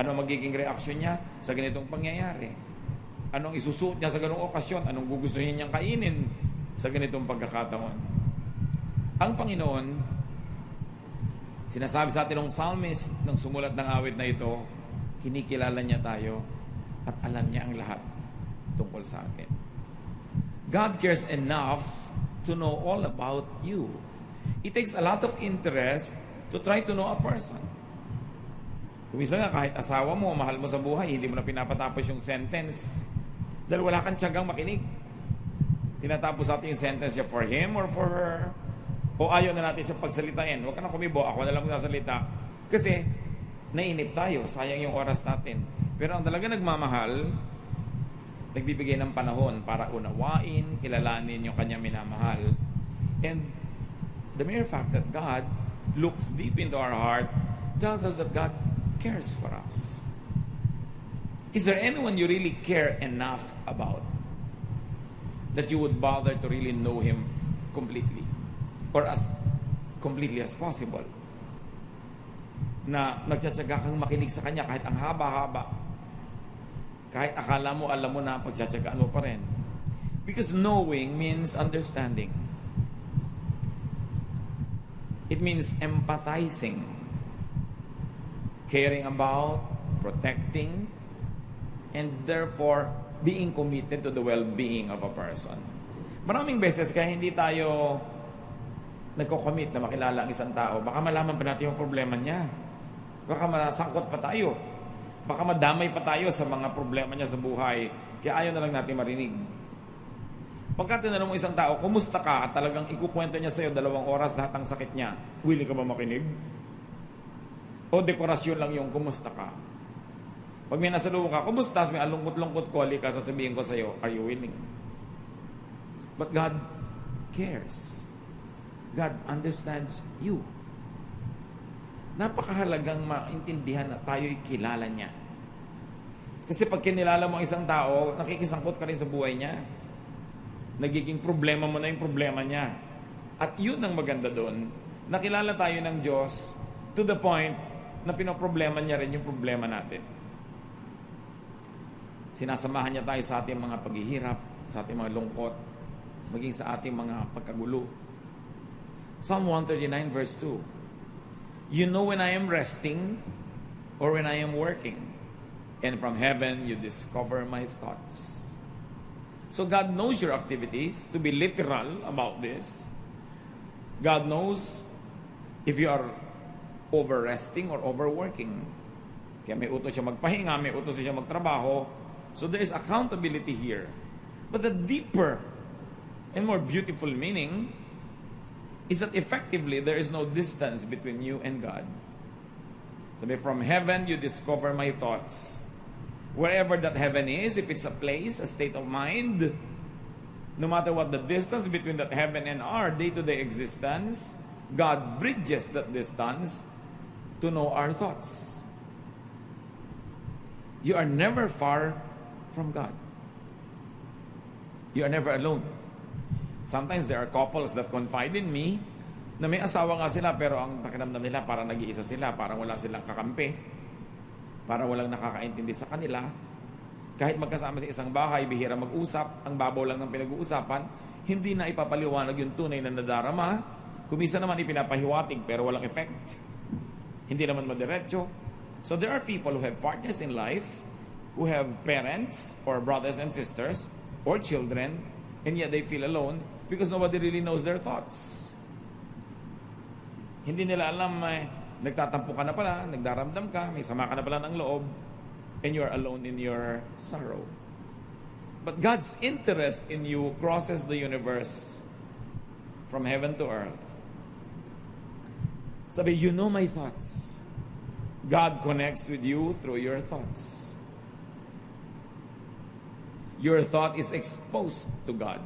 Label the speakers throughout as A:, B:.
A: Ano magiging reaksyon niya sa ganitong pangyayari? Anong isusuot niya sa ganong okasyon? Anong gugustuhin niyang kainin sa ganitong pagkakataon? Ang Panginoon, sinasabi sa atin ng psalmist nang sumulat ng awit na ito, kinikilala niya tayo at alam niya ang lahat tungkol sa atin. God cares enough to know all about you. It takes a lot of interest to try to know a person. Kung minsan nga, kahit asawa mo, mahal mo sa buhay, hindi mo na pinapatapos yung sentence dahil wala kang tiyagang makinig. Tinatapos natin yung sentence niya for him or for her. O ayaw na natin siya pagsalitain. Huwag ka na kumibo, ako na lang magsasalita. Kasi, nainip tayo, sayang yung oras natin. Pero ang talaga nagmamahal, nagbibigay ng panahon para unawain, kilalanin yung kanyang minamahal. And the mere fact that God looks deep into our heart tells us that God cares for us. Is there anyone you really care enough about that you would bother to really know Him completely or as completely as possible? Na nagtsatsaga kang makinig sa Kanya kahit ang haba-haba, kahit akala mo, alam mo na, pagtsatsagaan mo pa rin. Because knowing means understanding. It means empathizing, caring about, protecting, and therefore being committed to the well-being of a person. Maraming beses kaya hindi tayo nagko-commit na makilala ang isang tao, baka malaman pa natin yung problema niya. Baka masangkot pa tayo. Baka madamay pa tayo sa mga problema niya sa buhay. Kaya ayaw na lang natin marinig. Pagka tinanong mo isang tao, kumusta ka? At talagang ikukwento niya sa'yo 2 oras lahat ng sakit niya. Willing ka ba makinig? O dekorasyon lang yung kumusta ka? Pag may nasalubong ka, kumusta? May alungkot-lungkot ko, halika, sasabihin ko sa'yo, are you willing? But God cares. God understands you. Napakahalagang maintindihan na tayo'y kilala niya. Kasi pag kinilala mo ang isang tao, nakikisangkot ka rin sa buhay niya. Nagiging problema mo na yung problema niya. At yun ang maganda doon. Nakilala tayo ng Diyos to the point na pinoproblema niya rin yung problema natin. Sinasamahan niya tayo sa ating mga paghihirap, sa ating mga lungkot, maging sa ating mga pagkagulo. Psalm 139 verse 2. You know when I am resting or when I am working, and from heaven you discover my thoughts. So God knows your activities, to be literal about this. God knows if you are over-resting or overworking. Kaya may utos siya magpahinga, may utos siya magtrabaho. So there is accountability here. But the deeper and more beautiful meaning is that effectively there is no distance between you and God. Sabi, from heaven you discover my thoughts. Wherever that heaven is, if it's a place, a state of mind, no matter what the distance between that heaven and our day-to-day existence, God bridges that distance to know our thoughts. You are never far from God. You are never alone. Sometimes there are couples that confide in me na may asawa nga sila pero ang pakiramdam nila parang nag-iisa sila, parang wala silang kakampi, parang walang nakakaintindi sa kanila. Kahit magkasama sa isang bahay, bihira mag-usap, ang babaw lang ng pinag-uusapan, hindi na ipapaliwanag yung tunay na nadarama. Kumisa naman ipinapahiwatig pero walang effect. Hindi naman madiretso. So there are people who have partners in life, who have parents or brothers and sisters or children, and yet they feel alone because nobody really knows their thoughts. Hindi nila alam, nagtatampo ka na pala, nagdaramdam ka, may sama ka na pala ng loob, and you are alone in your sorrow. But God's interest in you crosses the universe from heaven to earth. Sabi, you know my thoughts. God connects with you through your thoughts. Your thought is exposed to God.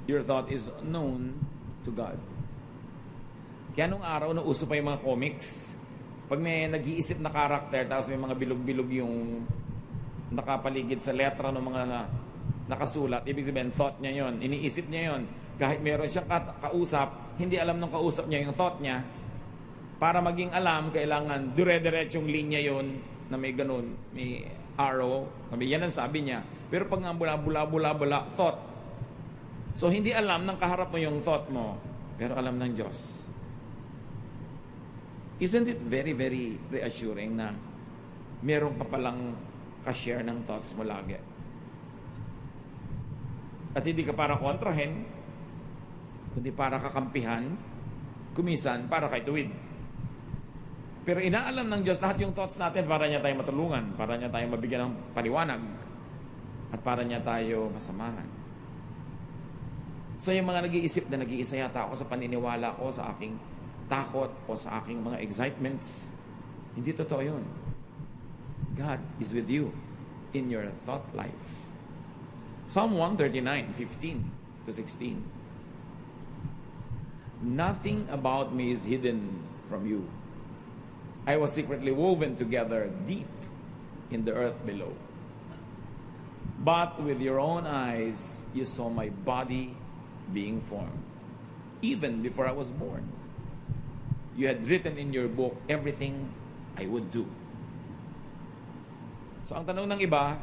A: Your thought is known to God. Kaya nung araw, nauso pa yung mga comics. Pag may nag-iisip na karakter, tapos may mga bilog-bilog yung nakapaligid sa letra ng mga nakasulat, ibig sabihin, thought niya yon, iniisip niya yon. Kahit meron siyang kausap, hindi alam ng kausap niya yung thought niya, Para maging alam, kailangan dire-diretsong linya yon na may ganun, may arrow. Yan ang sabi niya. Pero pag nga bula, thought. So, hindi alam ng kaharap mo yung thought mo, pero alam ng Diyos. Isn't it very, very reassuring na meron ka palang ka-share ng thoughts mo lagi? At hindi ka para kontrahin, kundi para kakampihan, kumisan para kay tuwid. Pero inaalam ng Diyos lahat yung thoughts natin para niya tayo matulungan, para niya tayo mabigyan ng paliwanag, at para niya tayo masamahan. So yung mga nag-iisip na nag-iisa yata ako sa paniniwala ko, sa aking takot, o sa aking mga excitements, hindi totoo yun. God is with you in your thought life. Psalm 139:15-16. Nothing about me is hidden from you. I was secretly woven together deep in the earth below. But with your own eyes, you saw my body being formed, even before I was born. You had written in your book everything I would do. So ang tanong ng iba,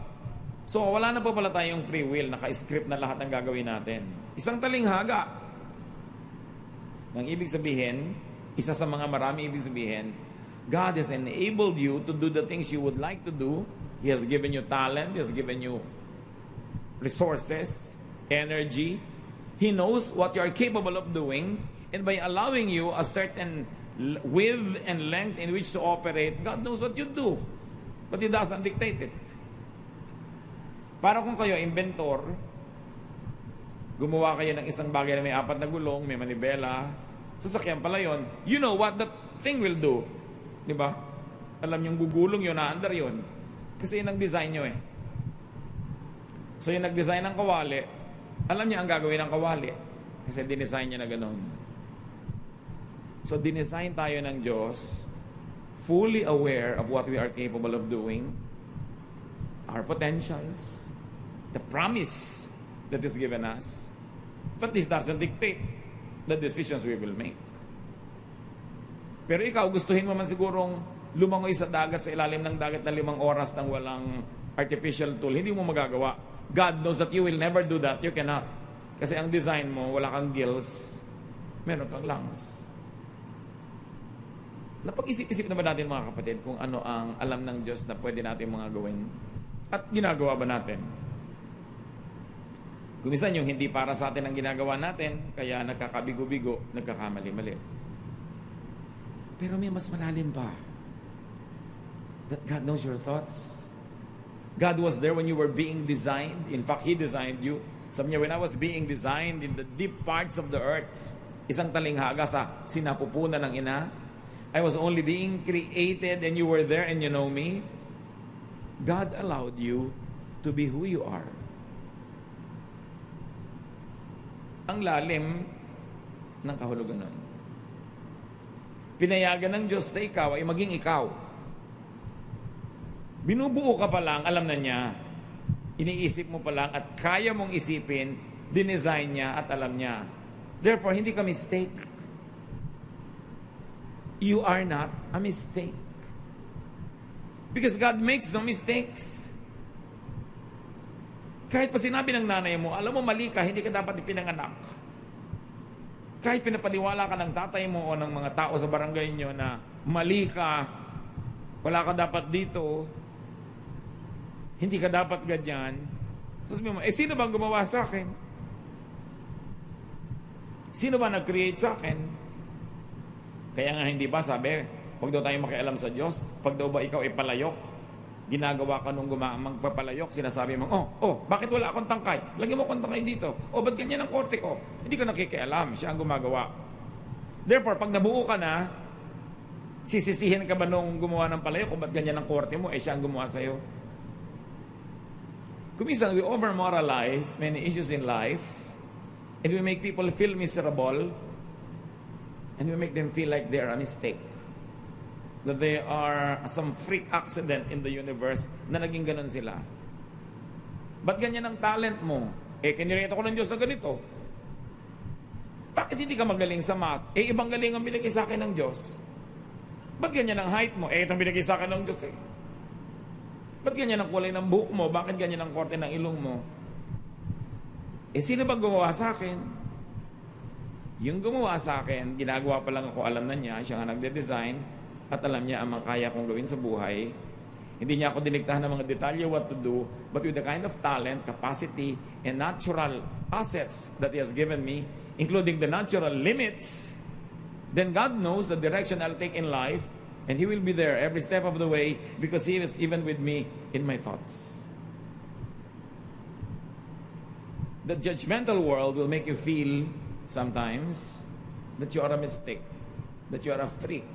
A: so wala na po pala tayong free will, naka-script na lahat ng gagawin natin. Isang talinghaga. Ang ibig sabihin, isa sa mga marami ibig sabihin, God has enabled you to do the things you would like to do. He has given you talent. He has given you resources, energy. He knows what you are capable of doing. And by allowing you a certain width and length in which to operate, God knows what you do. But He doesn't dictate it. Para kung kayo, inventor, gumawa kayo ng isang bagay na may 4 na gulong, may manibela, sasakyan pala yun, you know what that thing will do. Di ba? Alam niyong gugulong yun, naandar yun. Kasi yun ang design nyo eh. So yung nag-design ng kawali, alam niya ang gagawin ng kawali. Kasi dinesign niya na ganun. So dinesign tayo ng Diyos, fully aware of what we are capable of doing, our potentials, the promise that is given us. But this doesn't dictate the decisions we will make. Pero ikaw, gustuhin mo man sigurong lumangoy sa dagat, sa ilalim ng dagat na 5 oras nang walang artificial tool, hindi mo magagawa. God knows that you will never do that. You cannot. Kasi ang design mo, wala kang gills, meron kang lungs. Napag-isip-isip na ba natin mga kapatid kung ano ang alam ng Diyos na pwede natin mga gawin? At ginagawa ba natin? Kung minsan yung hindi para sa atin ang ginagawa natin, kaya nagkakabigo-bigo, nagkakamali-mali. Pero may mas malalim pa. That God knows your thoughts. God was there when you were being designed. In fact, He designed you. Sabi niya, when I was being designed in the deep parts of the earth, isang talinghaga sa sinapupunan ng ina, I was only being created and you were there and you know me. God allowed you to be who you are. Ang lalim ng kahulugan nun. Pinayagan ng Diyos na ikaw ay maging ikaw. Binubuo ka pa lang, alam na niya. Iniisip mo pa lang at kaya mong isipin, dinesign niya at alam niya. Therefore, hindi ka mistake. You are not a mistake. Because God makes no mistakes. Kahit pa sinabi ng nanay mo, alam mo mali ka, hindi ka dapat ipinanganak. Kahit pinapaniwala ka ng tatay mo o ng mga tao sa barangay nyo na mali ka, wala ka dapat dito, hindi ka dapat ganyan. So sabi mo, sino bang gumawa sa akin? Sino ba nag-create sa akin? Kaya nga hindi ba sabi, huwag daw tayo makialam sa Diyos, pag daw ba ikaw ay palayok, ginagawa ka nung magpapalayok, sinasabi mo, bakit wala akong tangkay? Lagyan mo akong tangkay dito. Ba't ganyan ang korte ko? Hindi ka nakikialam, siya ang gumagawa. Therefore, pag nabuo ka na, sisisihin ka ba nung gumawa ng palayok kung ba't ganyan ang korte mo, siya ang gumawa sa'yo? Kuminsan, we over-moralize many issues in life, and we make people feel miserable, and we make them feel like they are a mistake. That they are some freak accident in the universe na naging ganun sila. Ba't ganyan ang talent mo? Kinirate ako ng Diyos na ganito. Bakit hindi ka magaling sa math? Ibang galing ang binigay sa akin ng Diyos. Ba't ganyan ang height mo? Eh, itong binigay sa akin ng Diyos eh. Ba't ganyan ang kulay ng buhok mo? Bakit ganyan ang korte ng ilong mo? Eh, sino ba gumawa sa akin? Yung gumawa sa akin, ginagawa pa lang ako, alam na niya, siya nga nagde-design, at alam niya ang mga kaya kong gawin sa buhay. Hindi niya ako diniktahan ng mga detalye what to do, but with the kind of talent, capacity, and natural assets that He has given me, including the natural limits, then God knows the direction I'll take in life, and He will be there every step of the way because He is even with me in my thoughts. The judgmental world will make you feel sometimes that you are a mistake, that you are a freak.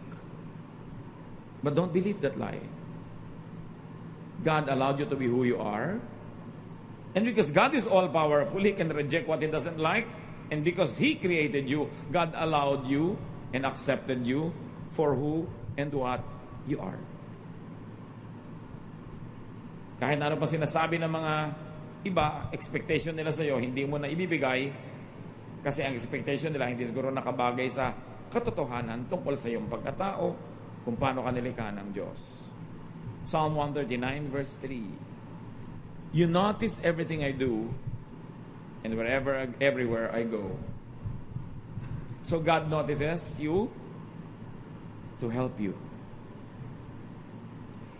A: But don't believe that lie. God allowed you to be who you are. And because God is all-powerful, He can reject what He doesn't like. And because He created you, God allowed you and accepted you for who and what you are. Kahit ano pa sinasabi ng mga iba, expectation nila sa iyo, hindi mo na ibibigay kasi ang expectation nila hindi siguro nakabagay sa katotohanan tungkol sa iyong pagkatao, kung paano ka nilikha ng Diyos. Psalm 139 verse 3. You notice everything I do, and everywhere I go. So God notices you to help you.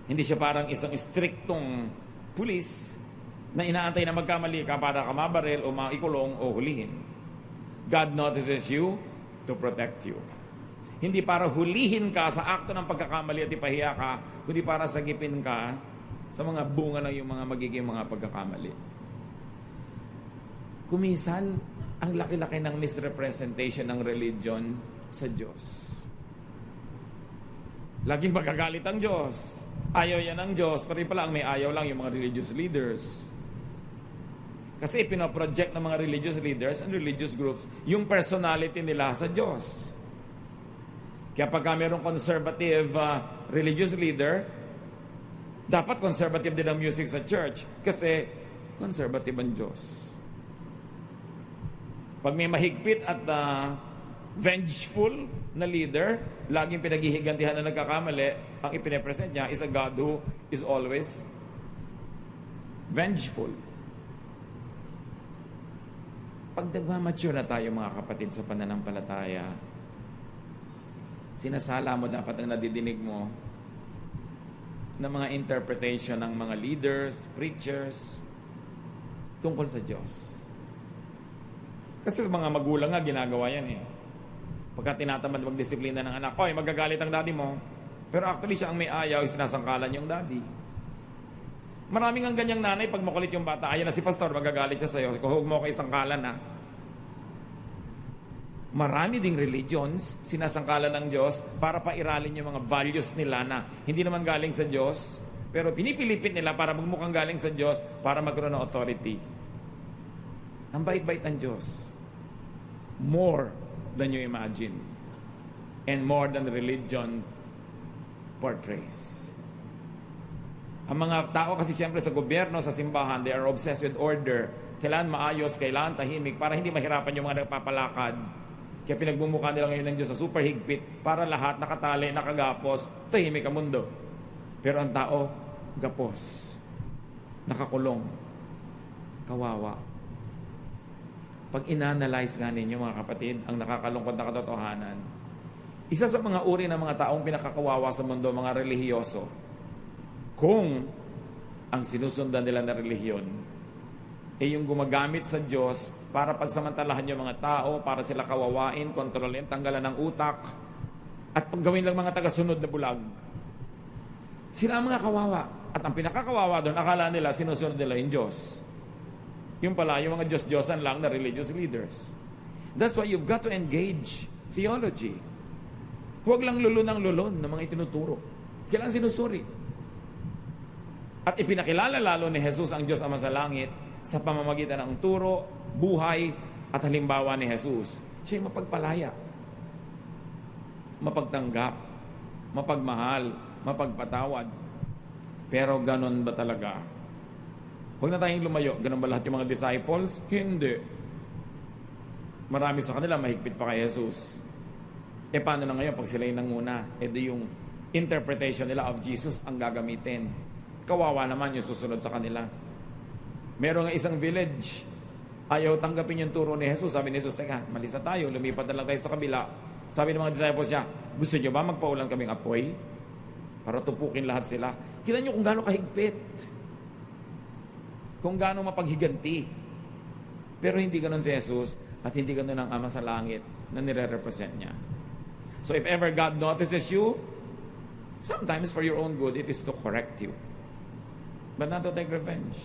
A: Hindi siya parang isang striktong pulis na inaantay na magkamali ka para ka mabaril o maikulong o hulihin. God notices you to protect you. Hindi para hulihin ka sa akto ng pagkakamali at ipahiya ka, kundi para sagipin ka sa mga bunga ng iyong mga magiging mga pagkakamali. Kumisan, ang laki-laki ng misrepresentation ng religion sa Diyos. Laging magagalit ang Diyos. Ayaw yan ng Diyos. Pati pala ang may ayaw lang yung mga religious leaders. Kasi pinoproject ng mga religious leaders and religious groups yung personality nila sa Diyos. Kaya pagka mayroong conservative religious leader, dapat conservative din ang music sa church kasi conservative ang Diyos. Pag may mahigpit at vengeful na leader, laging pinaghihigantihan na nagkakamali, ang ipinepresent niya is a God who is always vengeful. Pag nagmamature na tayo mga kapatid sa pananampalataya, sinasala mo dapat ang nadidinig mo ng mga interpretation ng mga leaders, preachers, tungkol sa Diyos. Kasi sa mga magulang nga, ginagawa yan eh. Pagka tinatamad magdisiplina ng anak, oy, magagalit ang daddy mo. Pero actually, siya ang may ayaw, sinasangkalan yung daddy. Maraming ang ganyang nanay, pag makulit yung bata, ayan na si pastor, magagalit siya sa'yo. Kung huwag mo kayo sangkalan na. Marami ding religions, sinasangkalan ng Diyos para pairalin yung mga values nila na hindi naman galing sa Diyos, pero pinipilipit nila para magmukhang galing sa Diyos para magkaroon ng authority. Ang bait-bait ng Diyos. More than you imagine. And more than religion portrays. Ang mga tao kasi siyempre sa gobyerno, sa simbahan, they are obsessed with order. Kailangan maayos, kailangan tahimik, para hindi mahirapan yung mga nagpapalakad. Kaya pinagbumukha nila ngayon ng Diyos sa super higpit, para lahat nakatali, nakagapos, tahimik ang mundo. Pero ang tao, gapos, nakakulong, kawawa. Pag inanalyze nga ninyo mga kapatid, ang nakakalungkot na katotohanan, isa sa mga uri ng mga taong pinakakawawa sa mundo, mga relihiyoso, kung ang sinusundan nila na relihiyon ay yung gumagamit sa Diyos para pagsamantalahan yung mga tao, para sila kawawain, kontrolin, tanggalan ng utak, at paggawin lang mga tagasunod na bulag. Sila ang mga kawawa. At ang pinakakawawa doon, akala nila sinusunod nila yung Diyos. Yung pala, yung mga Diyos-Diyosan lang na religious leaders. That's why you've got to engage theology. Huwag lang lulun ng mga itinuturo. Kailangan sinusuri. At ipinakilala lalo ni Jesus ang Diyos Ama sa langit sa pamamagitan ng turo, buhay, at halimbawa ni Jesus. Siya yung mapagpalaya, mapagtanggap, mapagmahal, mapagpatawad. Pero ganon ba talaga? Huwag na tayong lumayo. Ganon ba lahat yung mga disciples? Hindi. Marami sa kanila mahigpit pa kay Jesus. E paano na ngayon pag sila yung nanguna? E di yung interpretation nila of Jesus ang gagamitin. Kawawa naman yung susunod sa kanila. Meron nga isang village, ayaw tanggapin yung turo ni Jesus. Sabi ni Jesus, teka, malis na tayo, lumipat na lang tayo sa kabila. Sabi ng mga disciples niya, gusto niyo ba magpaulan kaming apoy? Para tupukin lahat sila. Kita niyo kung gaano kahigpit. Kung gaano mapaghiganti. Pero hindi ganun si Jesus at hindi ganun ang Ama sa Langit na nire-represent niya. So if ever God notices you, sometimes for your own good, it is to correct you. But not to take revenge.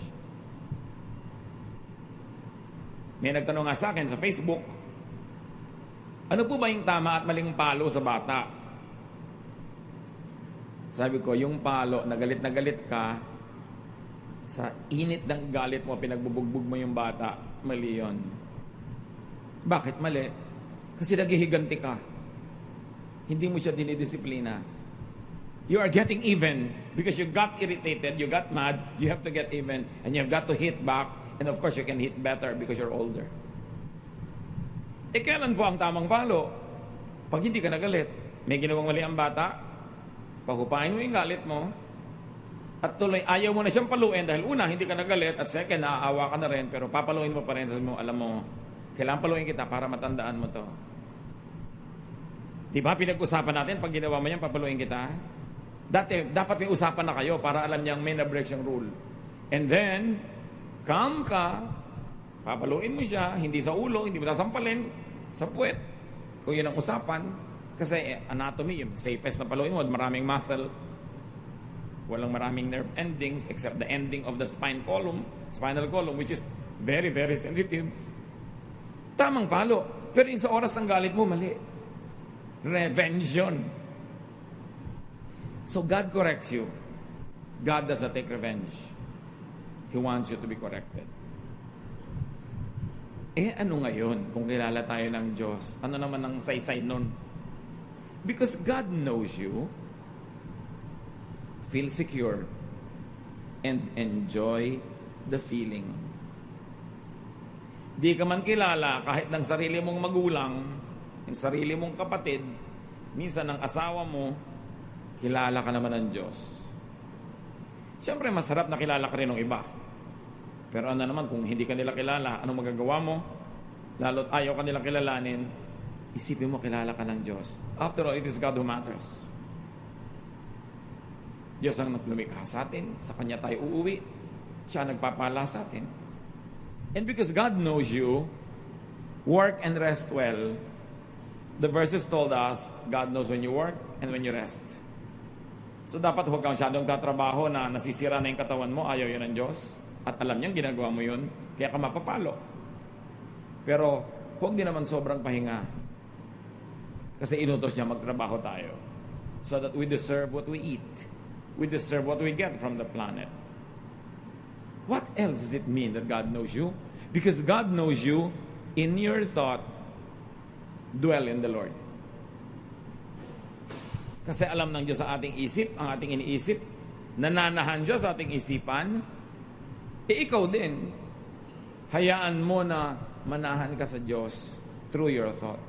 A: May nagtanong nga sa akin sa Facebook, ano po ba yung tama at maling palo sa bata? Sabi ko, yung palo, na galit ka, sa init ng galit mo, pinagbubugbog mo yung bata, mali yun. Bakit mali? Kasi naghihiganti ka. Hindi mo siya dinidisiplina. You are getting even because you got irritated, you got mad, you have to get even, and you've got to hit back, and of course, you can hit better because you're older. Kailan po ang tamang palo? Pag hindi ka nagalit, may ginawang mali ang bata, pahupain mo yung galit mo, at tuloy, ayaw mo na siyang paluin dahil una, hindi ka nagalit, at second, naaawa ka na rin, pero papaluin mo pa rin, sabi mo, alam mo, kailangan paluin kita para matandaan mo to. Diba, pinag-usapan natin, pag ginawa mo yan, papaluin kita. Dapat may usapan na kayo para alam niyang may na-break siyang rule. And then, calm ka, papaluin mo siya, hindi sa ulo, hindi mo sasampalin, sa puwet. Kung yun ang usapan, kasi anatomy, yung safest na paluin mo, maraming muscle, walang maraming nerve endings except the ending of the spinal column, which is very, very sensitive. Tamang palo. Pero yung sa oras ng galit mo, mali. Revenge yun. So God corrects you. God does not take revenge. He wants you to be corrected. Ano ngayon kung kilala tayo ng Diyos? Ano naman ang saysay nun? Because God knows you, feel secure, and enjoy the feeling. Di ka man kilala kahit ng sarili mong magulang, ng sarili mong kapatid, minsan ng asawa mo, kilala ka naman ng Diyos. Siyempre, masarap na kilala ka rin ng iba. Pero ano naman, kung hindi ka nila kilala, anong magagawa mo? Lalo't ayaw ka nilang kilalanin, isipin mo kilala ka ng Diyos. After all, it is God who matters. Diyos ang lumikha sa atin, sa Kanya tayo uuwi, Siya ang nagpapala sa atin. And because God knows you, work and rest well. The verses told us, God knows when you work and when you rest. So dapat huwag kang masyadong tatrabaho na nasisira na yung katawan mo, ayaw yun ng Diyos. At alam niyang ginagawa mo yun, kaya ka mapapalo. Pero huwag din naman sobrang pahinga. Kasi inutos niya magtrabaho tayo. So that we deserve what we eat. We deserve what we get from the planet. What else does it mean that God knows you? Because God knows you, in your thought, dwell in the Lord. Kasi alam ng Diyos sa ating isip, ang ating iniisip, nananahan siya sa ating isipan, ikaw din, hayaan mo na manahan ka sa Diyos through your thought.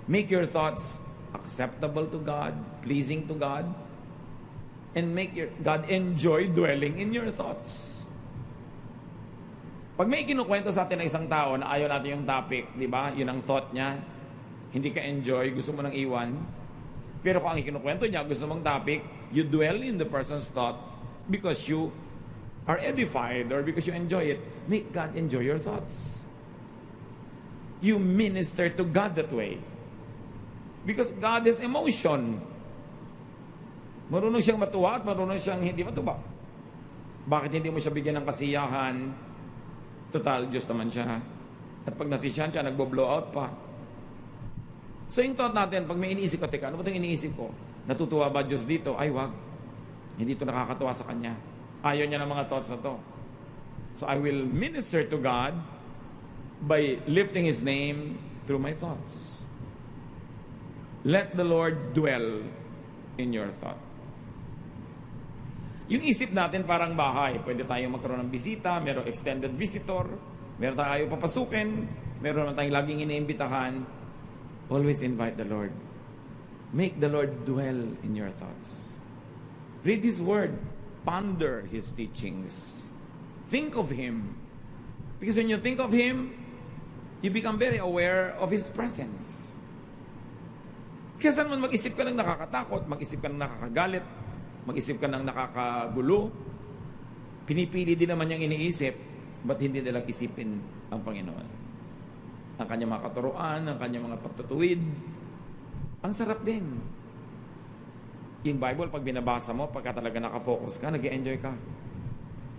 A: Make your thoughts acceptable to God, pleasing to God, and make God enjoy dwelling in your thoughts. Pag may kinukwento sa atin ng isang tao na ayaw natin yung topic, di ba? Yun ang thought niya, hindi ka enjoy, gusto mo nang iwan. Pero kung ang kinukwento niya, gusto mong topic, you dwell in the person's thought because you are edified or because you enjoy it. Make God enjoy your thoughts. You minister to God that way. Because God is emotion. Marunong siyang matuwa at marunong siyang hindi matuwa. Bakit hindi mo siya bigyan ng kasiyahan? Total, Diyos naman siya. At pag nasisiyahan siya, nagbo-blow out pa. So yung thought natin, pag may iniisip ka, teka, ano ba itong iniisip ko? Natutuwa ba Diyos dito? Ay, wag. Hindi ito nakakatuwa sa Kanya. Ayaw niya ng mga thoughts na to. So I will minister to God by lifting His name through my thoughts. Let the Lord dwell in your thought. Yung isip natin parang bahay. Pwede tayong magkaroon ng bisita, merong extended visitor, meron tayong papasukin, meron naman tayong laging iniimbitahan. Always invite the Lord. Make the Lord dwell in your thoughts. Read His Word. Ponder His teachings. Think of Him. Because when you think of Him, you become very aware of His presence. Kaya saan man mag-isip ka ng nakakatakot, mag-isip ka ng nakakagalit, mag-isip ka ng nakakagulo, pinipili din naman niyang iniisip, ba't hindi nilang isipin ang Panginoon? Ang kanyang mga katuruan, ang kanyang mga pagtutuwid, ang sarap din. Yung Bible, pag binabasa mo, pagka talaga nakafocus ka, nag-enjoy ka.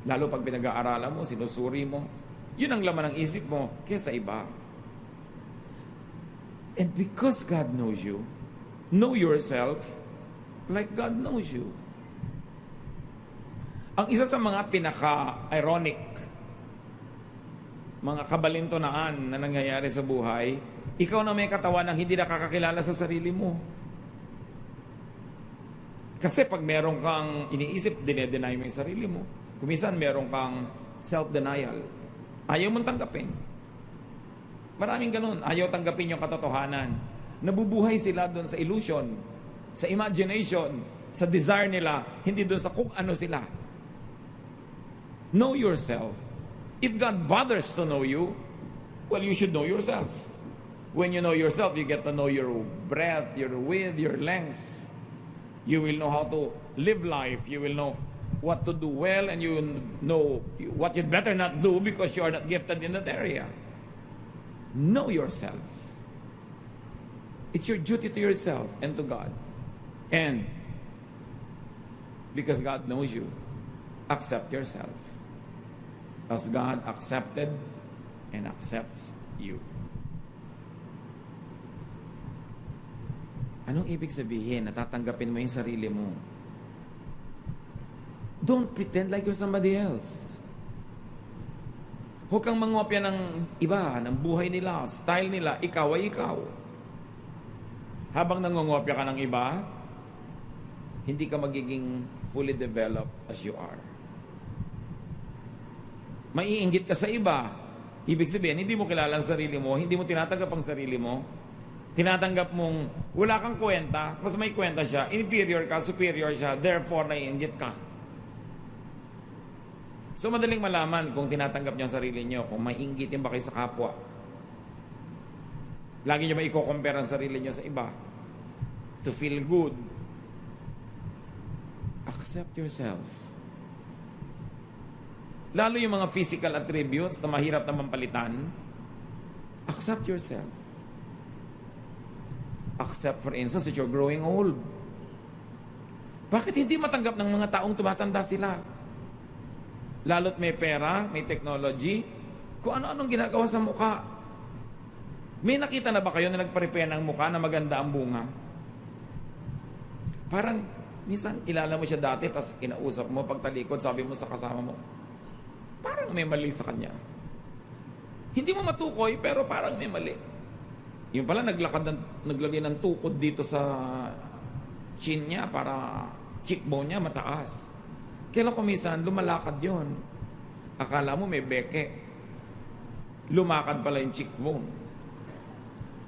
A: Lalo pag pinag-aaralan mo, sinusuri mo, yun ang laman ng isip mo kaysa iba. And because God knows you, know yourself like God knows you. Ang isa sa mga pinaka-ironic, mga kabalintunaan na nangyayari sa buhay, ikaw na may katawan ng hindi nakakakilala sa sarili mo. Kasi pag meron kang iniisip, dinedenay mo yung sarili mo. Kumisan meron kang self-denial. Ayaw mong tanggapin. Maraming ganun. Ayaw tanggapin yung katotohanan. Nabubuhay sila doon sa illusion, sa imagination, sa desire nila, hindi doon sa kung ano sila. Know yourself. If God bothers to know you, well, you should know yourself. When you know yourself, you get to know your breadth, your width, your length. You will know how to live life. You will know what to do well, and you will know what you'd better not do because you are not gifted in that area. Know yourself. It's your duty to yourself and to God. And because God knows you, accept yourself as God accepted and accepts you. Anong ibig sabihin? Natatanggapin mo yung sarili mo. Don't pretend like you're somebody else. Huwag kang mangopya ng iba, ng buhay nila, style nila. Ikaw ay ikaw. Habang nangongopya ka ng iba, hindi ka magiging fully developed as you are. Maiinggit ka sa iba. Ibig sabihin, hindi mo kilala ang sarili mo, hindi mo tinatanggap ang sarili mo, tinatanggap mong wala kang kwenta, mas may kwenta siya, inferior ka, superior siya, therefore naiinggit ka. So madaling malaman kung tinatanggap niyo ang sarili niyo, kung maiinggitin ba kayo sa kapwa. Lagi niyo ba i-compare ang sarili niyo sa iba? To feel good. Accept yourself. Lalo yung mga physical attributes na mahirap na mampalitan, accept yourself. Accept, for instance, that you're growing old. Bakit hindi matanggap ng mga taong tumatanda sila? Lalo't may pera, may technology, kung ano-anong ginagawa sa mukha. May nakita na ba kayo na nagpa-repair ng mukha na maganda ang bunga? Parang, minsan, kilala mo siya dati, tapos kinausap mo, pagtalikod, sabi mo sa kasama mo, parang may mali sa kanya. Hindi mo matukoy, pero parang may mali. Yung pala, naglagay ng tukod dito sa chin niya para cheekbone niya mataas. Kaya kumisan, lumalakad yon. Akala mo may beke. Lumakad pala yung cheekbone.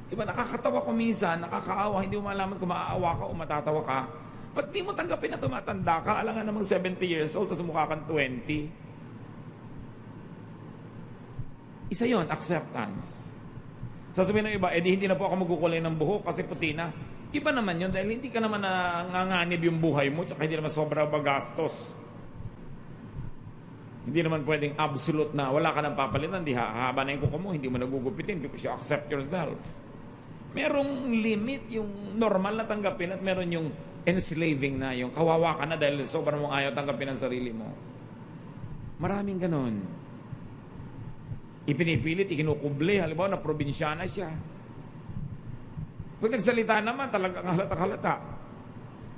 A: Diba, nakakatawa kumisan, nakakaawa, hindi mo malaman kung maaawa ka o matatawa ka. Ba't di mo tanggapin na tumatanda ka? Alangan namang 70 years old, tapos mukha kang 20. Isa yon, acceptance. Sasabihin ng iba, hindi na po ako magkukulay ng buhok kasi puti na. Iba naman yun dahil hindi ka naman nanganganib yung buhay mo tsaka hindi naman sobra bagastos. Hindi naman pwedeng absolute na wala ka nang papalitan, di hahaba na yung kuko mo, hindi mo nagugupitin because you accept yourself. Merong limit yung normal na tanggapin at meron yung enslaving na, yung kawawa ka na dahil sobrang mong ayaw tanggapin ang sarili mo. Maraming ganon. Ipinipilit, ikinukuble, halimbawa na probinsyana siya. Pag nagsalita naman, talagang halata-halata.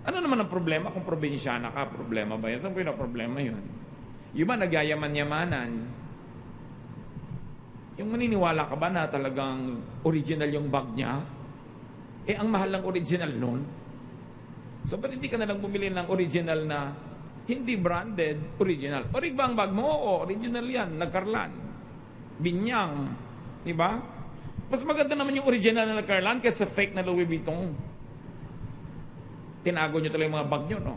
A: Ano naman ang problema kung probinsyana ka? Problema ba yun? Ano yung problema yun? Yung ba nagyayaman-yamanan? Yung maniniwala ka ba na talagang original yung bag niya? Ang mahal ng original nun. So, ba't hindi ka na lang bumili ng original na hindi branded, original? Orig ba ang bag mo? Oo, original yan, nagkarlan. Binyang, di ba? Mas maganda naman yung original na nagkarlan kaysa fake na Louis Vuitton. Tinago nyo talaga yung mga bag nyo, no?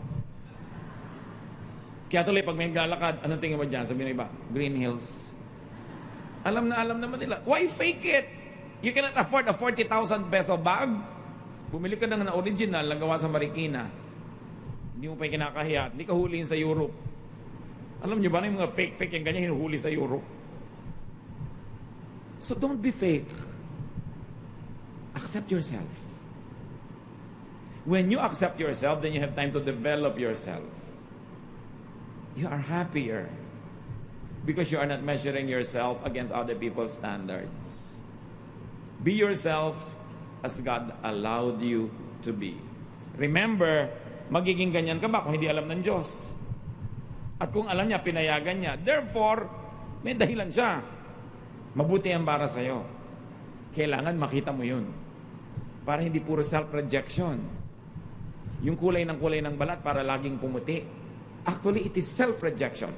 A: Kaya tuloy, pag may lalakad, anong tingin mo dyan? Sabi ng iba, Green Hills. Alam naman nila. Why fake it? You cannot afford a 40,000 peso bag. Bumili ka na original na gawa sa Marikina. Hindi mo pa kinakahiya. Hindi ka huliin sa Europe. Alam nyo ba na yung mga fake yung ganyan hinuhuli sa Europe? So don't be fake. Accept yourself. When you accept yourself, then you have time to develop yourself. You are happier because you are not measuring yourself against other people's standards. Be yourself as God allowed you to be. Remember, magiging ganyan ka ba kung hindi alam ng Diyos? At kung alam niya, pinayagan niya. Therefore, may dahilan siya. Mabuti ang para sa'yo. Kailangan makita mo yun. Para hindi puro self-rejection. Yung kulay ng balat para laging pumuti. Actually, it is self-rejection.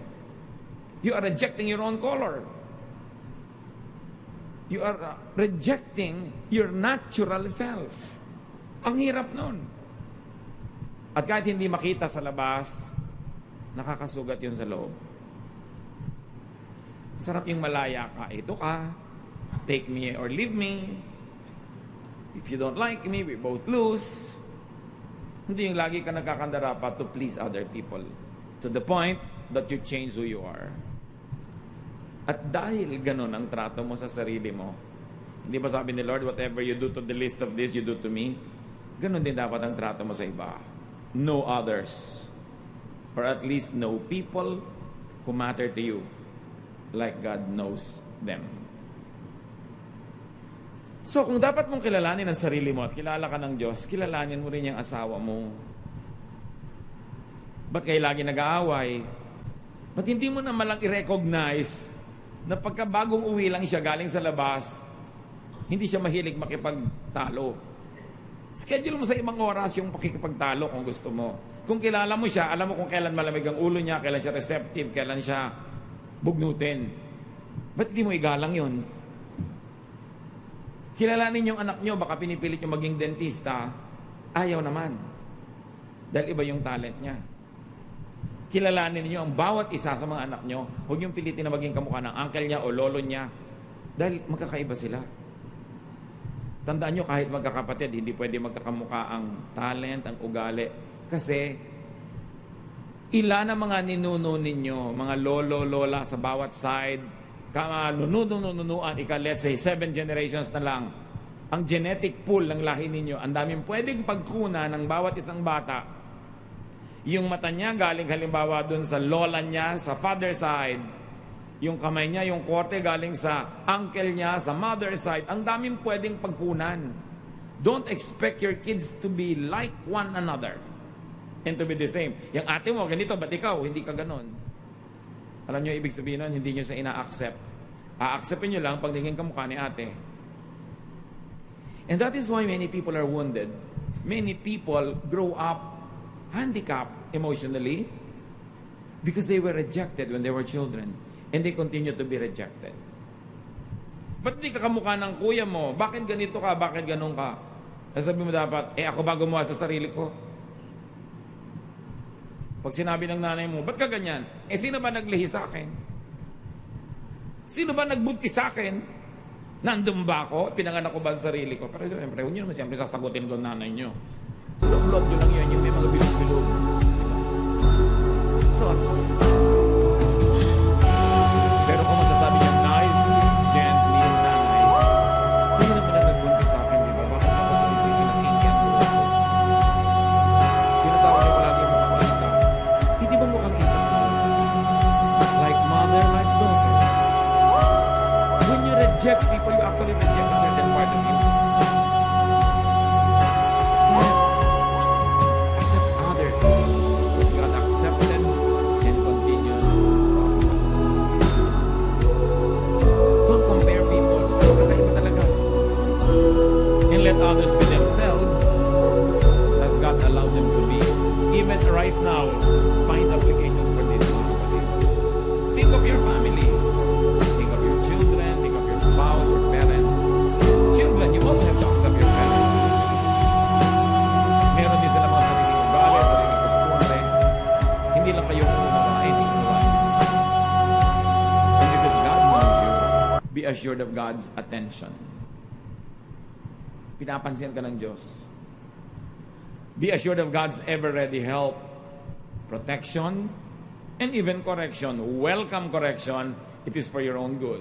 A: You are rejecting your own color. You are rejecting your natural self. Ang hirap nun. At kahit hindi makita sa labas, nakakasugat yun sa loob. Sarap yung malaya ka. Ito ka. Take me or leave me. If you don't like me, we both lose. Hindi yung lagi ka nagkakandara pa to please other people. To the point that you change who you are. At dahil ganun ang trato mo sa sarili mo, hindi ba sabi ni Lord, whatever you do to the least of this, you do to me? Ganun din dapat ang trato mo sa iba. Know others. Or at least know people who matter to you like God knows them. So kung dapat mong kilalanin ang sarili mo at kilala ka ng Diyos, kilalanin mo rin yung asawa mo. Ba't kayo lagi nag-aaway? Ba't hindi mo na malang i-recognize na pagka bagong uwi lang siya galing sa labas, hindi siya mahilig makipagtalo. Schedule mo sa ibang oras yung pakikipagtalo kung gusto mo. Kung kilala mo siya, alam mo kung kailan malamig ang ulo niya, kailan siya receptive, kailan siya bugnutin. Ba't hindi mo igalang yun? Kilalanin yung anak nyo, baka pinipilit yung maging dentista, ayaw naman. Dahil iba yung talent niya. Kilalanin niyo ang bawat isa sa mga anak nyo, huwag yung pilitin na maging kamukha ng uncle niya o lolo niya, dahil magkakaiba sila. Tandaan nyo, kahit magkakapatid, hindi pwede magkakamukha ang talent, ang ugali. Kasi, ilan ang mga ninuno ninyo, mga lolo, lola sa bawat side, nununuan, let's say, 7 generations na lang, ang genetic pool ng lahi ninyo, ang daming pwedeng pagkuna ng bawat isang bata. Yung mata niya galing halimbawa dun sa lola niya, sa father side. Yung kamay niya, yung korte galing sa uncle niya, sa mother side. Ang daming pwedeng pagkunan. Don't expect your kids to be like one another and to be the same. Yung ate mo, ganito, ba't ikaw? Hindi ka ganon. Alam niyo ibig sabihin nun, hindi niyo siya ina-accept. A-acceptin niyo lang pag naging kamukha ni ate. And that is why many people are wounded. Many people grow up handicapped emotionally because they were rejected when they were children and they continue to be rejected. Ba't di ka kamukha ng kuya mo? Bakit ganito ka? Bakit ganun ka? Sabi mo dapat, ako ba gumawa sa sarili ko? Pag sinabi ng nanay mo, ba't ka ganyan? Sino ba naglihi sa akin? Sino ba nagbuntis sa akin? Nandun ba ako? Pinanganak ko ba sa sarili ko? Pero siyempre, huwag nyo naman siyempre sasagutin ko nanay nyo. Log-log nyo lang yun, yung may mga bilog-bilog. Thoughts. Pero kung masasabi niya, nice, gently, nanay, hindi naman na nagbuntis sa akin, di ba? Bakit ako sa isisi ng Indian buhay ko? Tinatawag niyo palagi yung mukhang ita. Hindi ba mukhang ita? Like mother, like daughter. When you reject people, you actually reject a certain part of you. Accept others. Because God accepted and continue assured of God's attention. Pinapansin ka ng Diyos. Be assured of God's ever-ready help, protection, and even correction. Welcome correction. It is for your own good.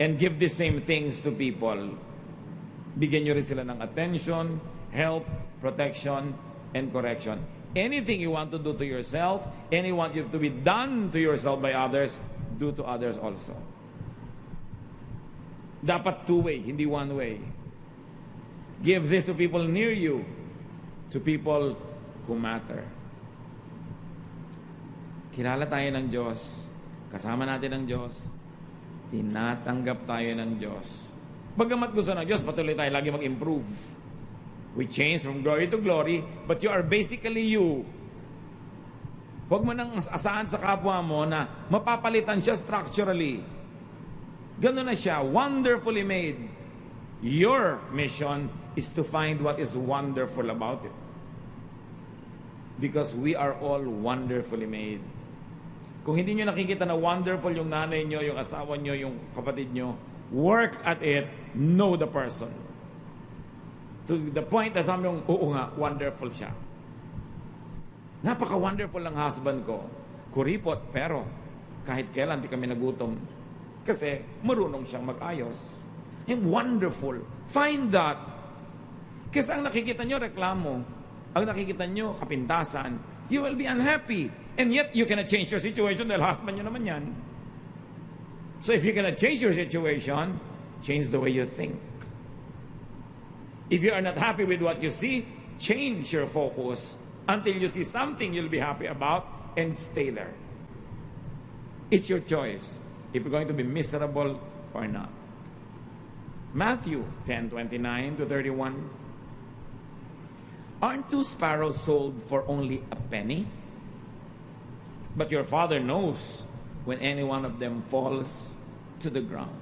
A: And give the same things to people. Bigyan nyo rin sila ng attention, help, protection, and correction. Anything you want to do to yourself, anything you want to be done to yourself by others, do to others also. Dapat two-way, hindi one-way. Give this to people near you, to people who matter. Kilala tayo ng Diyos, kasama natin ang Diyos, tinatanggap tayo ng Diyos. Bagamat gusto ng Diyos, patuloy tayo lagi mag-improve. We change from glory to glory, but you are basically you. Huwag mo nang asahan sa kapwa mo na mapapalitan siya structurally. Ganun na siya, wonderfully made. Your mission is to find what is wonderful about it. Because we are all wonderfully made. Kung hindi nyo nakikita na wonderful yung nanay nyo, yung asawa nyo, yung kapatid nyo, work at it, know the person. To the point na sabi mong, oo nga, wonderful siya. Napaka-wonderful ng husband ko. Kuripot, pero kahit kailan di kami nagutom. Kasi marunong siyang mag-ayos. And wonderful. Find that. Kasi ang nakikita nyo, reklamo. Ang nakikita nyo, kapintasan. You will be unhappy. And yet, you cannot change your situation dahil husband nyo naman yan. So if you cannot change your situation, change the way you think. If you are not happy with what you see, change your focus until you see something you'll be happy about and stay there. It's your choice if you're going to be miserable or not. Matthew 10:29 to 31. Aren't 2 sparrows sold for only a penny? But your Father knows when any one of them falls to the ground.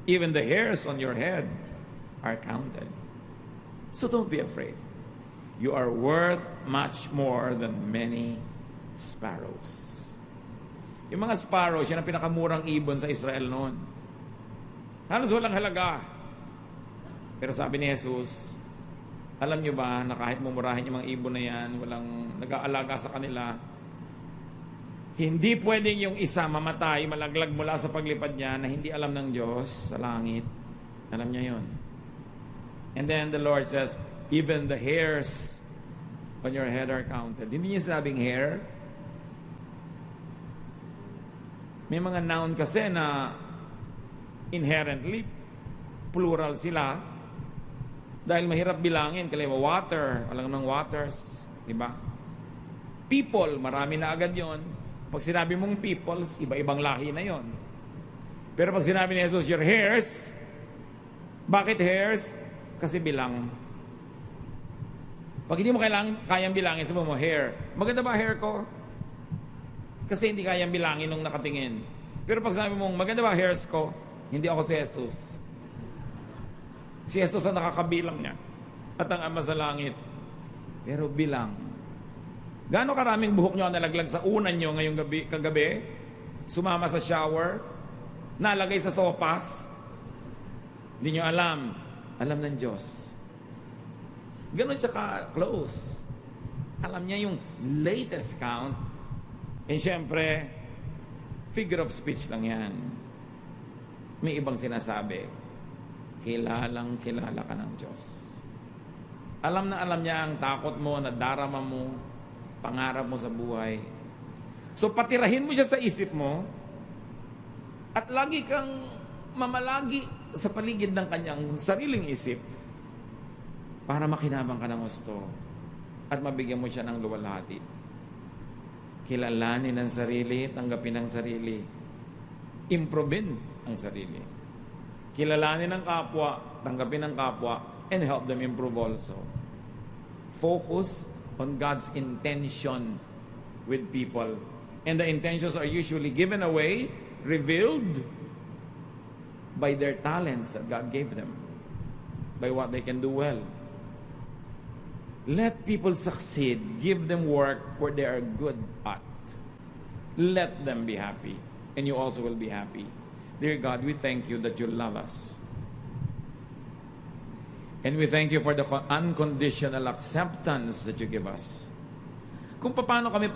A: Even the hairs on your head are counted. So don't be afraid. You are worth much more than many sparrows. Yung mga sparrows, yan ang pinakamurang ibon sa Israel noon. Halos walang halaga. Pero sabi ni Jesus, alam nyo ba na kahit mumurahin yung mga ibon na yan, walang nag-aalaga sa kanila, hindi pwedeng yung isa mamatay, malaglag mula sa paglipad niya na hindi alam ng Diyos sa langit. Alam niya yon. And then the Lord says, even the hairs on your head are counted. Hindi niya sabing hair. May mga noun kasi na inherently plural sila dahil mahirap bilangin. Kaliwa water, alam ng waters, diba? People, marami na agad yon. Pag sinabi mong peoples, iba-ibang lahi na yon. Pero pag sinabi ni Jesus, your hairs, bakit hairs? Kasi bilang. Pag hindi mo kayang bilangin, sabi mo, hair. Maganda ba hair ko? Kasi hindi kayang bilangin nung nakatingin. Pero pag sabi mong, maganda ba hairs ko? Hindi ako si Jesus. Si Jesus ang nakakabilang niya. At ang Ama sa langit. Pero bilang. Gaano karaming buhok nyo ang nalaglag sa unan nyo ngayong kagabi? Sumama sa shower? Nalagay sa sopas? Hindi nyo alam. Alam ng Diyos. Ganon siya ka-close. Alam niya yung latest count. And syempre, figure of speech lang yan. May ibang sinasabi, kilalang kilala ka ng Diyos. Alam na alam niya ang takot mo, nadarama mo, pangarap mo sa buhay. So patirahin mo siya sa isip mo at lagi kang mamalagi sa paligid ng kanyang sariling isip para makinabang ka ng gusto at mabigyan mo siya ng luwalhati. Kilalanin ang sarili, tanggapin ang sarili, improvein ang sarili. Kilalanin ang kapwa, tanggapin ang kapwa, and help them improve also. Focus on God's intention with people. And the intentions are usually given away, revealed by their talents that God gave them, by what they can do well. Let people succeed. Give them work where they are good at. Let them be happy. And you also will be happy. Dear God, we thank you that you love us. And we thank you for the unconditional acceptance that you give us. Kung paano kami